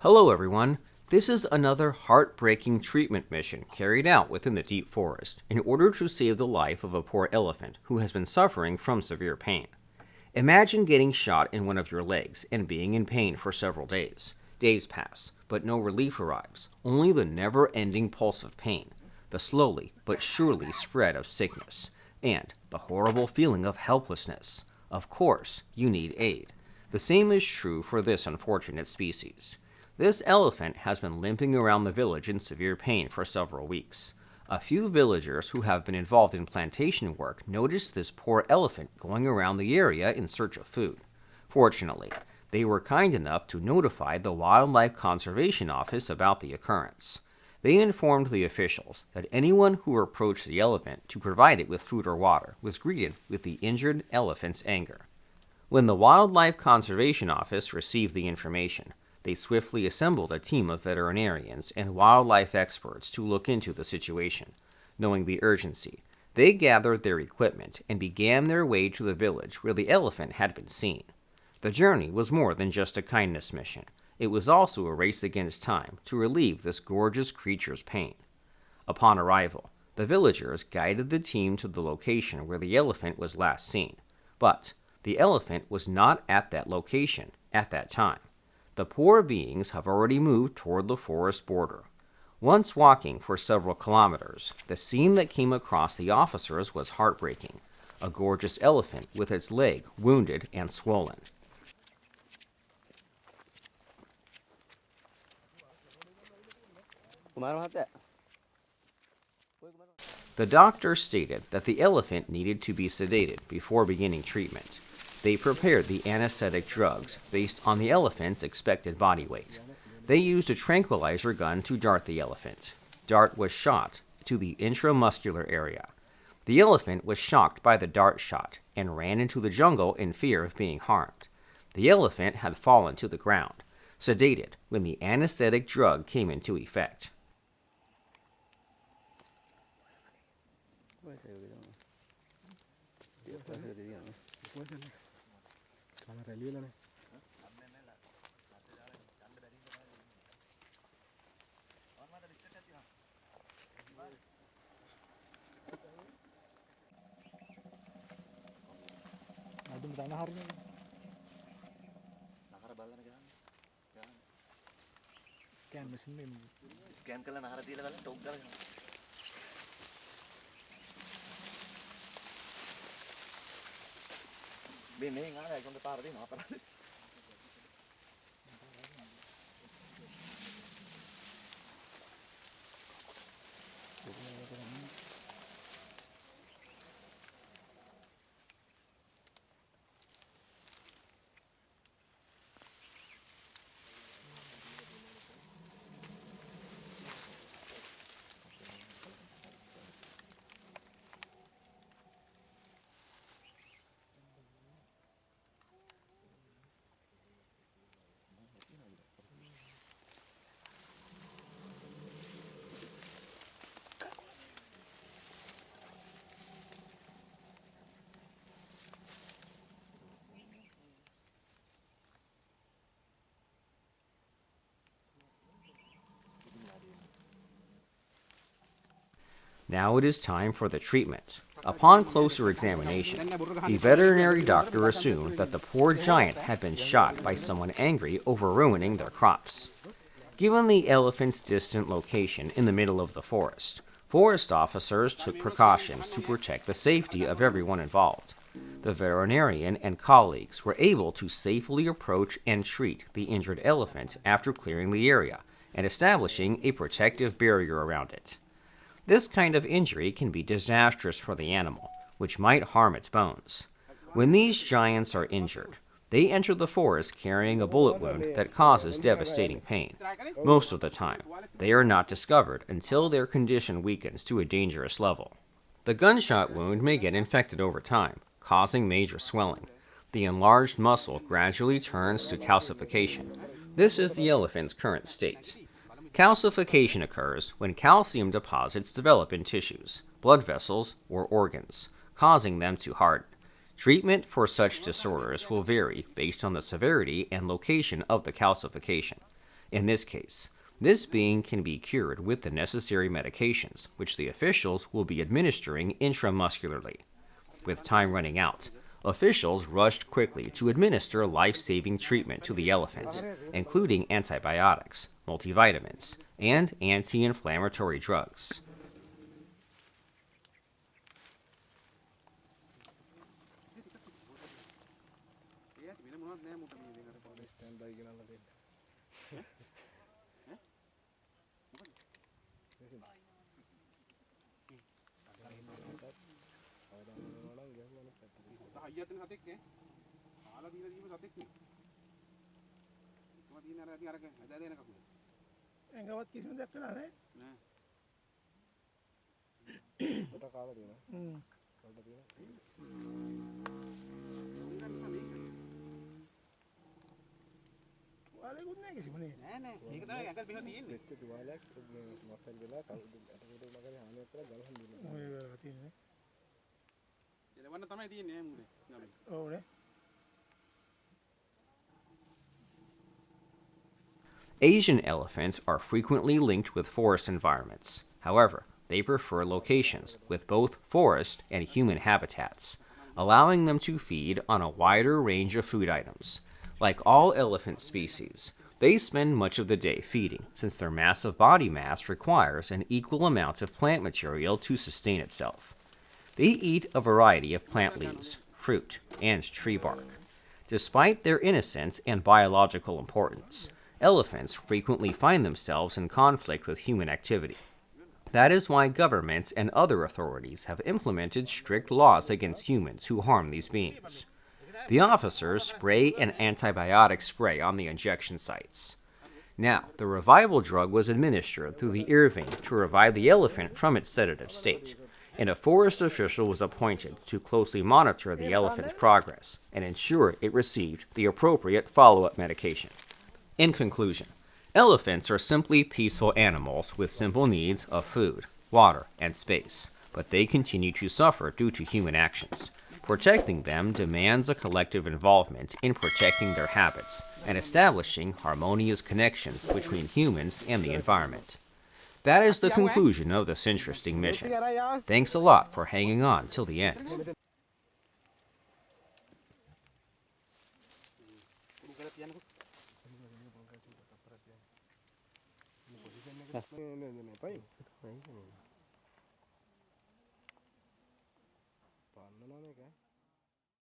Hello everyone, this is another heartbreaking treatment mission carried out within the deep forest in order to save the life of a poor elephant who has been suffering from severe pain. Imagine getting shot in one of your legs and being in pain for several days. Days pass, but no relief arrives, only the never-ending pulse of pain, the slowly but surely spread of sickness, and the horrible feeling of helplessness. Of course, you need aid. The same is true for this unfortunate species. This elephant has been limping around the village in severe pain for several weeks. A few villagers who have been involved in plantation work noticed this poor elephant going around the area in search of food. Fortunately, they were kind enough to notify the Wildlife Conservation Office about the occurrence. They informed the officials that anyone who approached the elephant to provide it with food or water was greeted with the injured elephant's anger. When the Wildlife Conservation Office received the information, they swiftly assembled a team of veterinarians and wildlife experts to look into the situation. Knowing the urgency, they gathered their equipment and began their way to the village where the elephant had been seen. The journey was more than just a kindness mission. It was also a race against time to relieve this gorgeous creature's pain. Upon arrival, the villagers guided the team to the location where the elephant was last seen. But the elephant was not at that location at that time. The poor beings have already moved toward the forest border. Once walking for several kilometers, the scene that came across the officers was heartbreaking. A gorgeous elephant with its leg wounded and swollen. The doctor stated that the elephant needed to be sedated before beginning treatment. They prepared the anesthetic drugs based on the elephant's expected body weight. They used a tranquilizer gun to dart the elephant. Dart was shot to the intramuscular area. The elephant was shocked by the dart shot and ran into the jungle in fear of being harmed. The elephant had fallen to the ground, sedated when the anesthetic drug came into effect. Scan කරලා නහර තියලා බලන්න talk ගාලා මේ ආලා ඒකෙන් පාර දෙනවා අපරාධ Now it is time for the treatment. Upon closer examination, the veterinary doctor assumed that the poor giant had been shot by someone angry over ruining their crops. Given the elephant's distant location in the middle of the forest officers took precautions to protect the safety of everyone involved. The veterinarian and colleagues were able to safely approach and treat the injured elephant after clearing the area and establishing a protective barrier around it. This kind of injury can be disastrous for the animal, which might harm its bones. When these giants are injured, they enter the forest carrying a bullet wound that causes devastating pain. Most of the time, they are not discovered until their condition weakens to a dangerous level. The gunshot wound may get infected over time, causing major swelling. The enlarged muscle gradually turns to calcification. This is the elephant's current state. Calcification occurs when calcium deposits develop in tissues, blood vessels, or organs, causing them to harden. Treatment for such disorders will vary based on the severity and location of the calcification. In this case, this being can be cured with the necessary medications, which the officials will be administering intramuscularly. With time running out, officials rushed quickly to administer life-saving treatment to the elephant, including antibiotics, multivitamins, and anti-inflammatory drugs. Enggak kisah dah kenal eh. Wala ko na kasi muni. Kita angkat bingung ini. Oh, ne? Asian elephants are frequently linked with forest environments. However, they prefer locations with both forest and human habitats, allowing them to feed on a wider range of food items. Like all elephant species, they spend much of the day feeding, since their massive body mass requires an equal amount of plant material to sustain itself. They eat a variety of plant leaves, fruit, and tree bark. Despite their innocence and biological importance, elephants frequently find themselves in conflict with human activity. That is why governments and other authorities have implemented strict laws against humans who harm these beings. The officers spray an antibiotic spray on the injection sites. Now, the revival drug was administered through the ear vein to revive the elephant from its sedative state, and a forest official was appointed to closely monitor the elephant's progress and ensure it received the appropriate follow-up medication. In conclusion, elephants are simply peaceful animals with simple needs of food, water, and space, but they continue to suffer due to human actions. Protecting them demands a collective involvement in protecting their habits and establishing harmonious connections between humans and the environment. That is the conclusion of this interesting mission. Thanks a lot for hanging on till the end. Panno non è che